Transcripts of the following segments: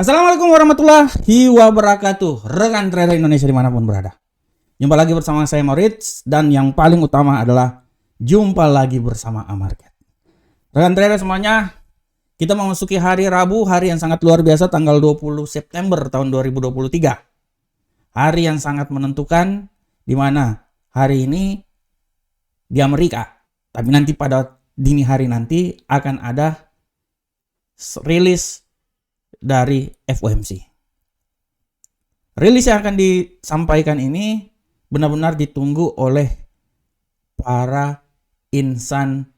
Assalamualaikum warahmatullahi wabarakatuh. Rekan trader Indonesia dimanapun berada, jumpa lagi bersama saya Moritz. Dan yang paling utama adalah jumpa lagi bersama Amarket. Rekan trader semuanya, kita memasuki hari Rabu, hari yang sangat luar biasa, tanggal 20 September tahun 2023. Hari yang sangat menentukan, di mana hari ini di Amerika, tapi nanti pada dini hari nanti akan ada rilis dari FOMC. Rilis yang akan disampaikan ini benar-benar ditunggu oleh para insan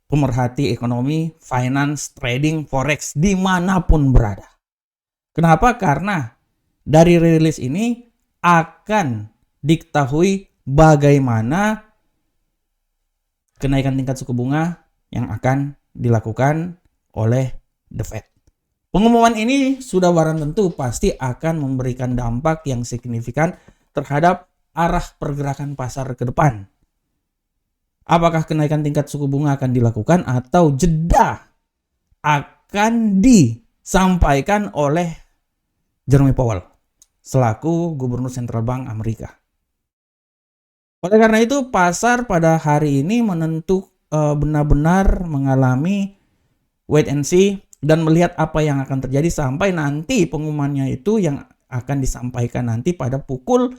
pemerhati ekonomi, finance, trading, forex dimanapun berada. Kenapa? Karena dari rilis ini akan diketahui bagaimana kenaikan tingkat suku bunga yang akan dilakukan oleh The Fed. Pengumuman ini sudah barang tentu pasti akan memberikan dampak yang signifikan terhadap arah pergerakan pasar ke depan. Apakah kenaikan tingkat suku bunga akan dilakukan atau jeda akan disampaikan oleh Jerome Powell selaku Gubernur Central Bank Amerika. Oleh karena itu, pasar pada hari ini benar-benar mengalami wait and see dan melihat apa yang akan terjadi sampai nanti pengumumannya itu yang akan disampaikan nanti pada pukul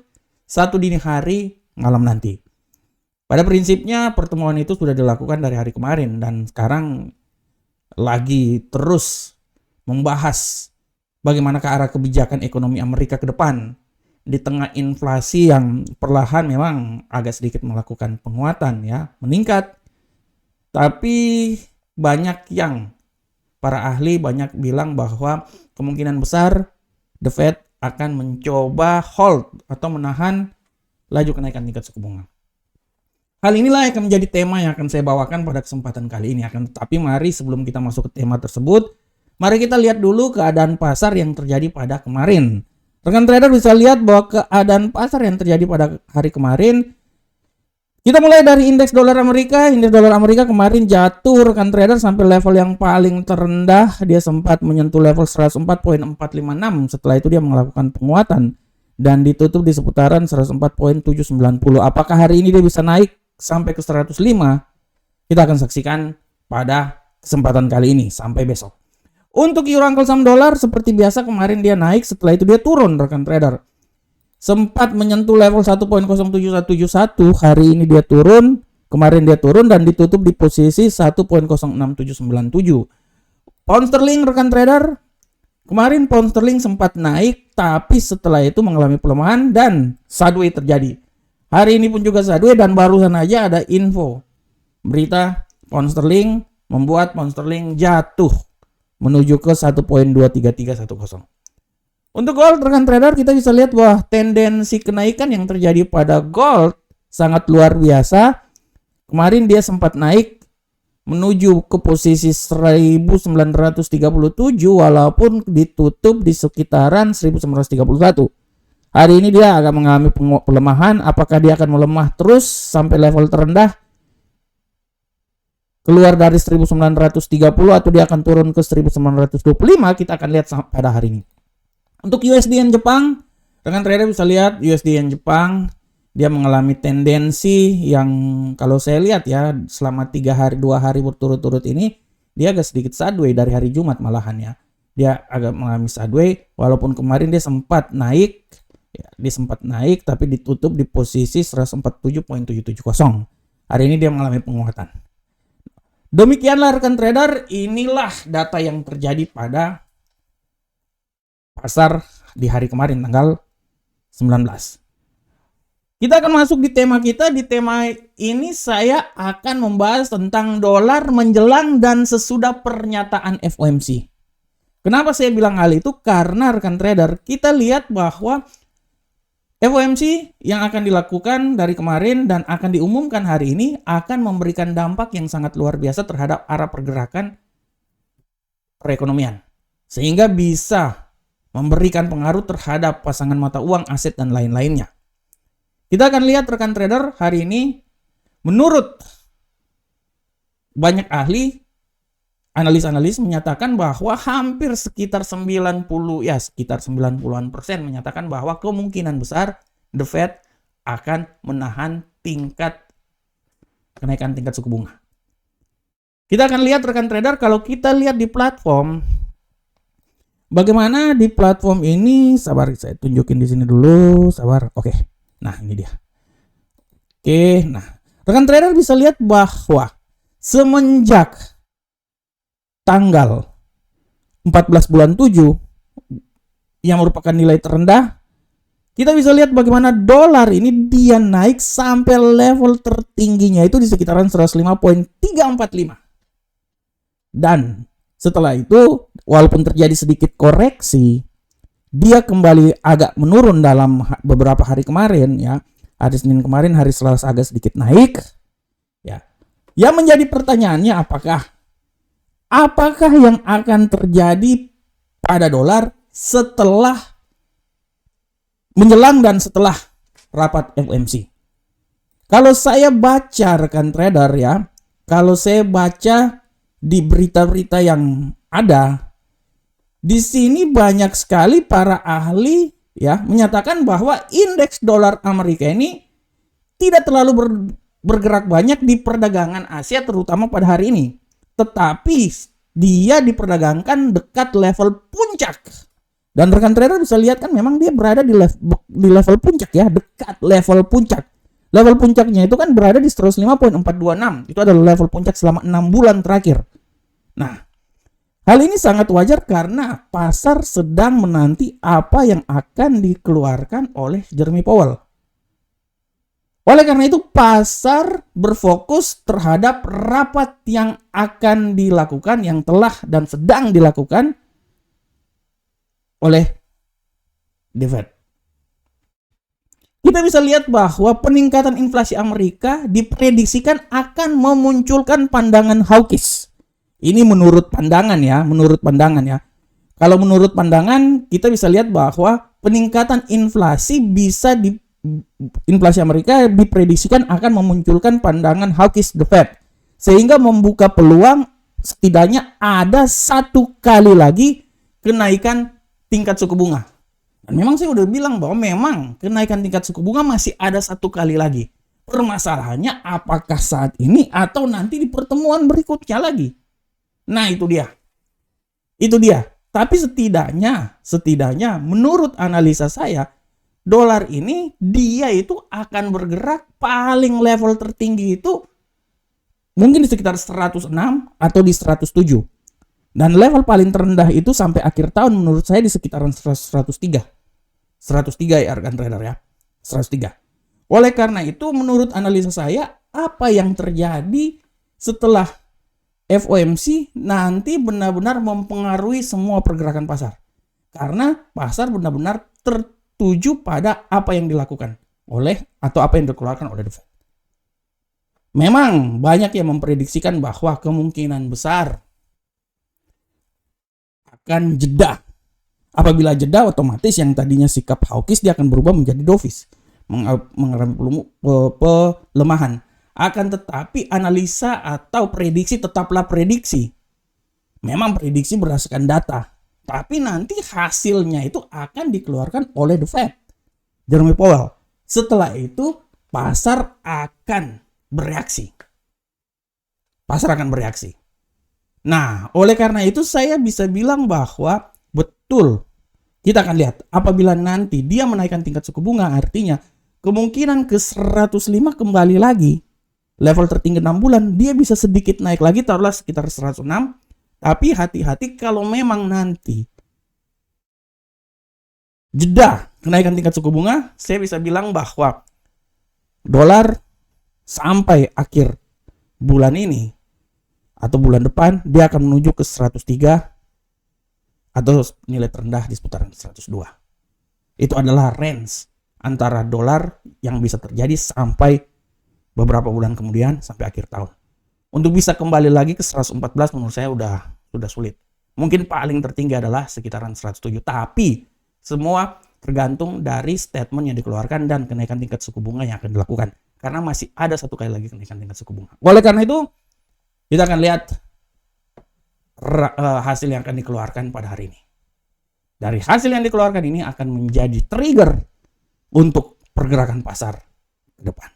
1 dini hari malam nanti. Pada prinsipnya pertemuan itu sudah dilakukan dari hari kemarin dan sekarang lagi terus membahas bagaimana ke arah kebijakan ekonomi Amerika ke depan. Di tengah inflasi yang perlahan memang agak sedikit melakukan penguatan ya, meningkat. Tapi para ahli banyak bilang bahwa kemungkinan besar The Fed akan mencoba hold atau menahan laju kenaikan tingkat suku bunga. Hal inilah yang akan menjadi tema yang akan saya bawakan pada kesempatan kali ini. Tapi mari sebelum kita masuk ke tema tersebut, mari kita lihat dulu keadaan pasar yang terjadi pada kemarin. Rekan trader bisa lihat bahwa keadaan pasar yang terjadi pada hari kemarin, kita mulai dari indeks dolar Amerika. Indeks dolar Amerika kemarin jatuh rekan trader sampai level yang paling terendah. Dia sempat menyentuh level 104.456. Setelah itu dia melakukan penguatan dan ditutup di seputaran 104.790. Apakah hari ini dia bisa naik sampai ke 105? Kita akan saksikan pada kesempatan kali ini sampai besok. Untuk euro angkel saham dolar seperti biasa kemarin dia naik, setelah itu dia turun rekan trader. Sempat menyentuh level 1.07171, hari ini dia turun, kemarin dia turun dan ditutup di posisi 1.06797. Pound sterling rekan trader, kemarin pound sterling sempat naik tapi setelah itu mengalami pelemahan dan sideways terjadi. Hari ini pun juga sideways dan barusan aja ada info berita pound sterling membuat pound sterling jatuh menuju ke 1.23310. Untuk gold rekan trader kita bisa lihat bahwa tendensi kenaikan yang terjadi pada gold sangat luar biasa. Kemarin dia sempat naik menuju ke posisi 1937 walaupun ditutup di sekitaran 1931. Hari ini dia agak mengalami pelemahan. Apakah dia akan melemah terus sampai level terendah keluar dari 1930 atau dia akan turun ke 1925? Kita akan lihat pada hari ini. Untuk USD Yen Jepang, rekan trader bisa lihat USD Yen Jepang dia mengalami tendensi yang kalau saya lihat ya selama 2 hari berturut-turut ini dia agak sedikit sideways dari hari Jumat malahan ya. Dia agak mengalami sideways walaupun kemarin dia sempat naik tapi ditutup di posisi 147.770. Hari ini dia mengalami penguatan. Demikianlah rekan trader, inilah data yang terjadi pada pasar di hari kemarin tanggal 19. Kita akan masuk di tema kita. Di tema ini saya akan membahas tentang dolar menjelang dan sesudah pernyataan FOMC. Kenapa saya bilang hal itu? Karena rekan trader kita lihat bahwa FOMC yang akan dilakukan dari kemarin dan akan diumumkan hari ini akan memberikan dampak yang sangat luar biasa terhadap arah pergerakan perekonomian. Sehingga bisa memberikan pengaruh terhadap pasangan mata uang, aset, dan lain-lainnya. Kita akan lihat rekan trader hari ini, menurut banyak ahli, analis-analis menyatakan bahwa hampir sekitar 90-an% menyatakan bahwa kemungkinan besar The Fed akan menahan kenaikan tingkat suku bunga. Kita akan lihat rekan trader, kalau kita lihat di platform, bagaimana di platform ini, sabar saya tunjukin di sini dulu, sabar. Oke. Nah, ini dia. Oke, nah, rekan trader bisa lihat bahwa semenjak tanggal 14 bulan 7 yang merupakan nilai terendah, kita bisa lihat bagaimana dolar ini dia naik sampai level tertingginya itu di sekitaran 105.345. Dan setelah itu, walaupun terjadi sedikit koreksi, dia kembali agak menurun dalam beberapa hari kemarin ya. Hari Senin kemarin, hari Selasa agak sedikit naik. Ya. Yang menjadi pertanyaannya apakah yang akan terjadi pada dolar setelah menjelang dan setelah rapat FOMC? Kalau saya baca rekan trader ya, kalau saya baca di berita-berita yang ada, di sini banyak sekali para ahli ya menyatakan bahwa indeks dolar Amerika ini tidak terlalu bergerak banyak di perdagangan Asia, terutama pada hari ini. Tetapi dia diperdagangkan dekat level puncak. Dan rekan trader bisa lihat kan memang dia berada di level puncak ya, dekat level puncak. Level puncaknya itu kan berada di 105.426. Itu adalah level puncak selama 6 bulan terakhir. Nah, hal ini sangat wajar karena pasar sedang menanti apa yang akan dikeluarkan oleh Jeremy Powell. Oleh karena itu, pasar berfokus terhadap rapat yang akan dilakukan, yang telah dan sedang dilakukan oleh The Fed. Kita bisa lihat bahwa peningkatan inflasi Amerika diprediksikan akan memunculkan pandangan hawkish. Ini menurut pandangan ya. Kalau menurut pandangan, kita bisa lihat bahwa peningkatan inflasi inflasi Amerika diprediksikan akan memunculkan pandangan hawkish The Fed, sehingga membuka peluang setidaknya ada satu kali lagi kenaikan tingkat suku bunga. Dan memang saya udah bilang bahwa memang kenaikan tingkat suku bunga masih ada satu kali lagi. Permasalahannya apakah saat ini atau nanti di pertemuan berikutnya lagi. Nah, itu dia. Tapi setidaknya menurut analisa saya, dolar ini dia itu akan bergerak paling level tertinggi itu mungkin di sekitar 106 atau di 107. Dan level paling terendah itu sampai akhir tahun menurut saya di sekitaran 103. 103 ya rekan trader ya. 103. Oleh karena itu menurut analisa saya, apa yang terjadi setelah FOMC nanti benar-benar mempengaruhi semua pergerakan pasar. Karena pasar benar-benar tertuju pada apa yang dilakukan atau apa yang dikeluarkan oleh The Fed. Memang banyak yang memprediksikan bahwa kemungkinan besar akan jeda. Apabila jeda, otomatis yang tadinya sikap hawkish dia akan berubah menjadi dovish, mengalami pelemahan. Akan tetapi analisa atau prediksi tetaplah prediksi. Memang prediksi berdasarkan data, tapi nanti hasilnya itu akan dikeluarkan oleh The Fed, Jeremy Powell. Setelah itu pasar akan bereaksi. Nah, oleh karena itu saya bisa bilang bahwa betul, kita akan lihat apabila nanti dia menaikkan tingkat suku bunga, artinya kemungkinan ke 105 kembali lagi. Level tertinggi 6 bulan, dia bisa sedikit naik lagi, taruhlah sekitar 106. Tapi hati-hati kalau memang nanti jeda kenaikan tingkat suku bunga, saya bisa bilang bahwa dolar sampai akhir bulan ini atau bulan depan, dia akan menuju ke 103 atau nilai terendah di seputaran 102. Itu adalah range antara dolar yang bisa terjadi sampai beberapa bulan kemudian sampai akhir tahun. Untuk bisa kembali lagi ke 114 menurut saya udah sulit. Mungkin paling tertinggi adalah sekitaran 107. Tapi semua tergantung dari statement yang dikeluarkan dan kenaikan tingkat suku bunga yang akan dilakukan. Karena masih ada satu kali lagi kenaikan tingkat suku bunga. Oleh karena itu, kita akan lihat hasil yang akan dikeluarkan pada hari ini. Dari hasil yang dikeluarkan ini akan menjadi trigger untuk pergerakan pasar ke depan.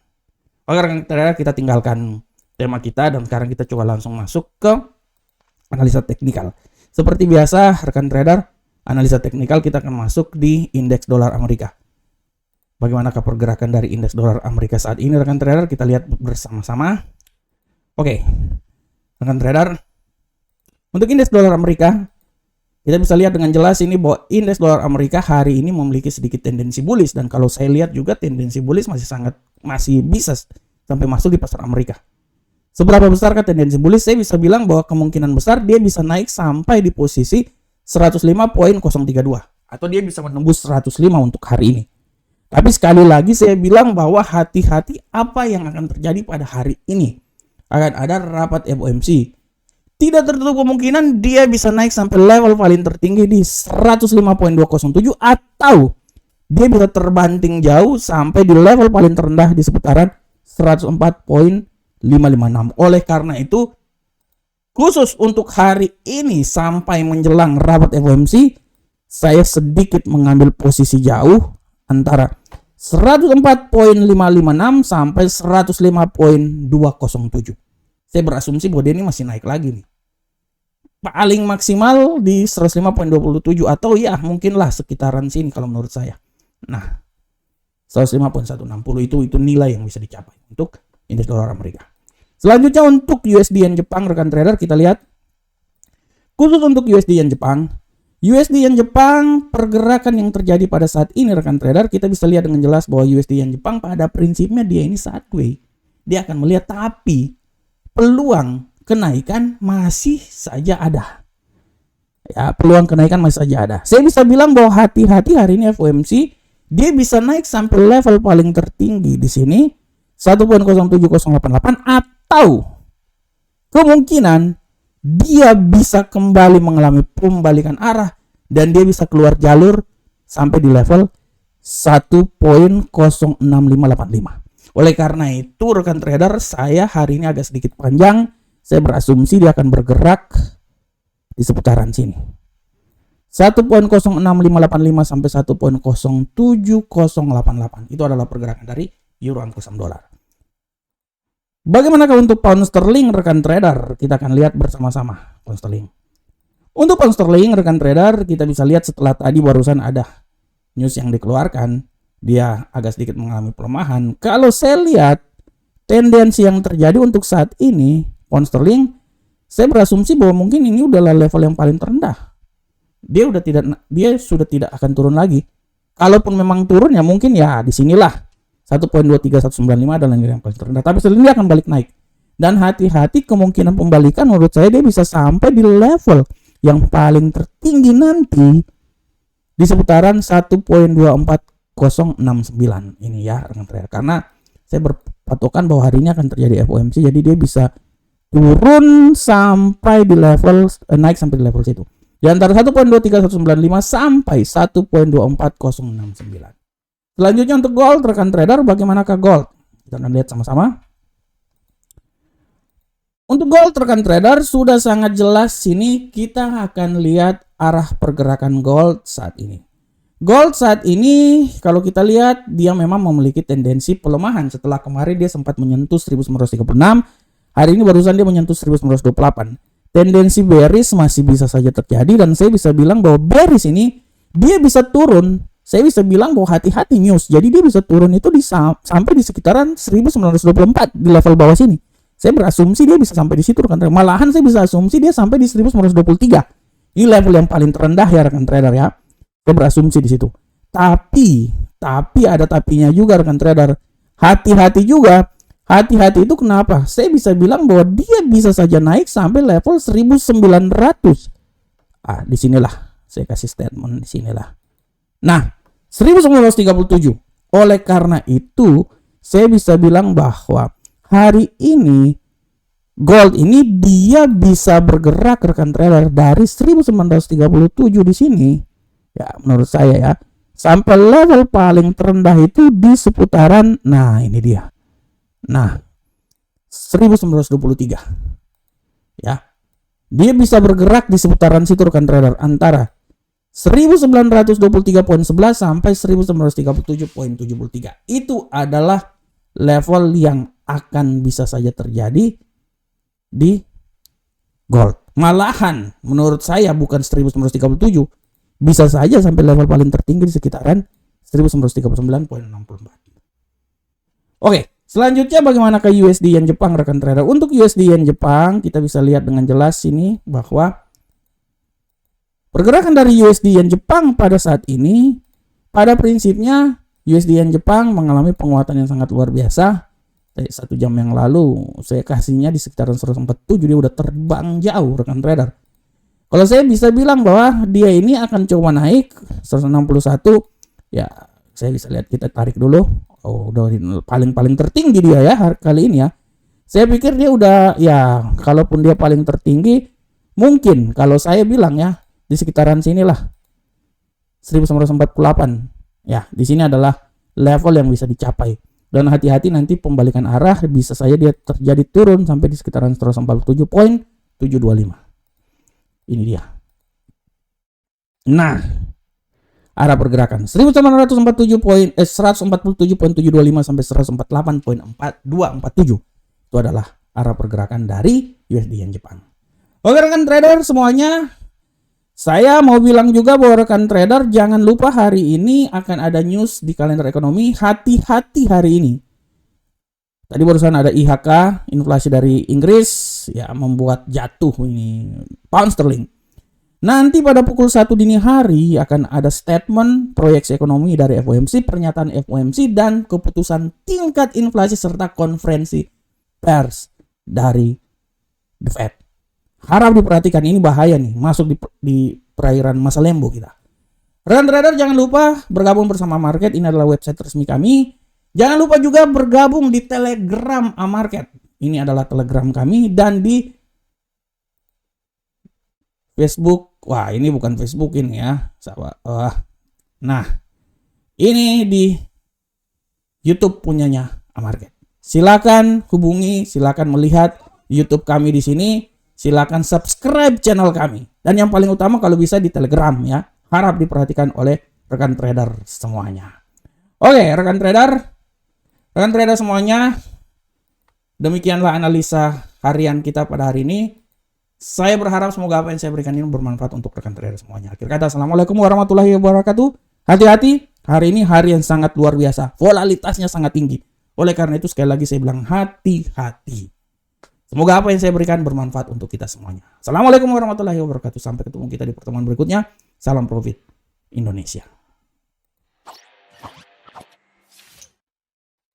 Oke rekan trader, kita tinggalkan tema kita dan sekarang kita coba langsung masuk ke analisa teknikal. Seperti biasa rekan trader, analisa teknikal kita akan masuk di indeks dolar Amerika. Bagaimanakah pergerakan dari indeks dolar Amerika saat ini rekan trader? Kita lihat bersama-sama. Oke, rekan trader, untuk indeks dolar Amerika kita bisa lihat dengan jelas ini bahwa indeks dolar Amerika hari ini memiliki sedikit tendensi bullish, dan kalau saya lihat juga tendensi bullish masih bisa sampai masuk di pasar Amerika. Seberapa besarkah tendensi bullish? Saya bisa bilang bahwa kemungkinan besar dia bisa naik sampai di posisi 105.032 atau dia bisa menembus 105 untuk hari ini. Tapi sekali lagi saya bilang bahwa hati-hati apa yang akan terjadi pada hari ini. Akan ada rapat FOMC. Tidak tertutup kemungkinan dia bisa naik sampai level paling tertinggi di 105.207 atau dia bisa terbanting jauh sampai di level paling terendah di seputaran 104.556. Oleh karena itu, khusus untuk hari ini sampai menjelang rapat FOMC, saya sedikit mengambil posisi jauh antara 104.556 sampai 105.207. Saya berasumsi bahwa dia ini masih naik lagi nih. Paling maksimal di 105.27 atau ya mungkinlah sekitaran sini kalau menurut saya. Nah, 105.160 itu nilai yang bisa dicapai untuk indeks dolar Amerika. Selanjutnya untuk USD Yen Jepang rekan trader, kita lihat khusus untuk USD Yen Jepang. USD Yen Jepang, pergerakan yang terjadi pada saat ini rekan trader, kita bisa lihat dengan jelas bahwa USD Yen Jepang pada prinsipnya dia ini sideways. Dia akan melihat, tapi peluang kenaikan masih saja ada. Ya, peluang kenaikan masih saja ada. Saya bisa bilang bahwa hati-hati hari ini FOMC, dia bisa naik sampai level paling tertinggi di sini 1.07088 atau kemungkinan dia bisa kembali mengalami pembalikan arah dan dia bisa keluar jalur sampai di level 1.06585. Oleh karena itu rekan trader, saya hari ini agak sedikit panjang. Saya berasumsi dia akan bergerak di seputaran sini. 1.06585 sampai 1.07088. Itu adalah pergerakan dari euro angkusan dolar. Bagaimanakah untuk pound sterling rekan trader? Kita akan lihat bersama-sama pound sterling. Untuk pound sterling rekan trader, kita bisa lihat setelah tadi barusan ada news yang dikeluarkan, dia agak sedikit mengalami pelemahan. Kalau saya lihat tendensi yang terjadi untuk saat ini pound sterling, saya berasumsi bahwa mungkin ini adalah level yang paling terendah. Dia sudah tidak akan turun lagi. Kalaupun memang turun ya mungkin ya di sinilah 1.23195 adalah nilai yang paling terendah. Tapi setelah ini akan balik naik. Dan hati-hati kemungkinan pembalikan menurut saya dia bisa sampai di level yang paling tertinggi nanti di seputaran 1.24069 ini ya rekan trader. Karena saya berpatokan bahwa hari ini akan terjadi FOMC, jadi dia bisa turun sampai di level naik sampai di level situ. Di antara 1.23195 sampai 1.24069. Selanjutnya untuk gold rekan trader, bagaimanakah gold? Kita akan lihat sama-sama. Untuk gold rekan trader sudah sangat jelas sini kita akan lihat arah pergerakan gold saat ini. Gold saat ini kalau kita lihat dia memang memiliki tendensi pelemahan setelah kemarin dia sempat menyentuh 1936. Hari ini barusan dia menyentuh 1928. Tendensi bearish masih bisa saja terjadi dan saya bisa bilang bahwa bearish ini dia bisa turun. Saya bisa bilang bahwa hati-hati news. Jadi dia bisa turun itu sampai di sekitaran 1924 di level bawah sini. Saya berasumsi dia bisa sampai di situ rekan trader. Malahan saya bisa asumsi dia sampai di 1923. Ini level yang paling terendah ya rekan trader ya. Saya berasumsi di situ. Tapi ada tapinya juga rekan trader. Hati-hati juga. Hati-hati itu kenapa? Saya bisa bilang bahwa dia bisa saja naik sampai level 1900. Disinilah saya kasih statement di sinilah. Nah, 1937. Oleh karena itu, saya bisa bilang bahwa hari ini gold ini dia bisa bergerak rekan trader dari 1937 di sini. Ya, menurut saya ya, sampai level paling terendah itu di seputaran, nah ini dia. Nah, 1923. Ya. Dia bisa bergerak di seputaran situ rekan trader, antara 1923.11 sampai 1937.73. Itu adalah level yang akan bisa saja terjadi di gold. Malahan menurut saya bukan 1937, bisa saja sampai level paling tertinggi di sekitaran 1939.64. Oke, selanjutnya bagaimana ke USD Yen Jepang rekan trader? Untuk USD Yen Jepang kita bisa lihat dengan jelas ini bahwa pergerakan dari USD Yen Jepang pada saat ini pada prinsipnya USD Yen Jepang mengalami penguatan yang sangat luar biasa. Dari 1 jam yang lalu saya kasihnya di sekitaran 147, dia udah terbang jauh rekan trader. Kalau saya bisa bilang bahwa dia ini akan coba naik 161, ya saya bisa lihat, kita tarik dulu. Oh, udah paling tertinggi dia ya kali ini ya. Saya pikir dia udah, ya kalaupun dia paling tertinggi, mungkin kalau saya bilang ya di sekitaran sinilah 1948. Ya, di sini adalah level yang bisa dicapai. Dan hati-hati nanti pembalikan arah, bisa saja dia terjadi turun sampai di sekitaran 147.725. Ini dia. Nah, arah pergerakan 147.725 sampai 148.4247 itu adalah arah pergerakan dari USD Yen Jepang. Oke rekan trader semuanya, saya mau bilang juga bahwa rekan trader jangan lupa hari ini akan ada news di kalender ekonomi. Hati-hati hari ini. Tadi barusan ada IHK, inflasi dari Inggris, ya membuat jatuh ini pound sterling. Nanti pada pukul 1 dini hari akan ada statement proyeksi ekonomi dari FOMC, pernyataan FOMC, dan keputusan tingkat inflasi serta konferensi pers dari The Fed. Harap diperhatikan, ini bahaya nih, masuk di perairan masa lembo kita. Rekan trader jangan lupa bergabung bersama Market, ini adalah website resmi kami. Jangan lupa juga bergabung di Telegram Market, ini adalah Telegram kami, dan di Facebook. Wah, ini bukan Facebook ini ya. Nah, ini di YouTube punyanya Market. Silakan hubungi, silakan melihat YouTube kami di sini. Silakan subscribe channel kami. Dan yang paling utama kalau bisa di Telegram ya. Harap diperhatikan oleh rekan trader semuanya. Oke, rekan trader semuanya. Demikianlah analisa harian kita pada hari ini. Saya berharap semoga apa yang saya berikan ini bermanfaat untuk rekan trader semuanya. Akhir kata, Assalamualaikum warahmatullahi wabarakatuh. Hati-hati, hari ini hari yang sangat luar biasa. Volatilitasnya sangat tinggi. Oleh karena itu sekali lagi saya bilang hati-hati. Semoga apa yang saya berikan bermanfaat untuk kita semuanya. Assalamualaikum warahmatullahi wabarakatuh. Sampai ketemu kita di pertemuan berikutnya. Salam profit Indonesia.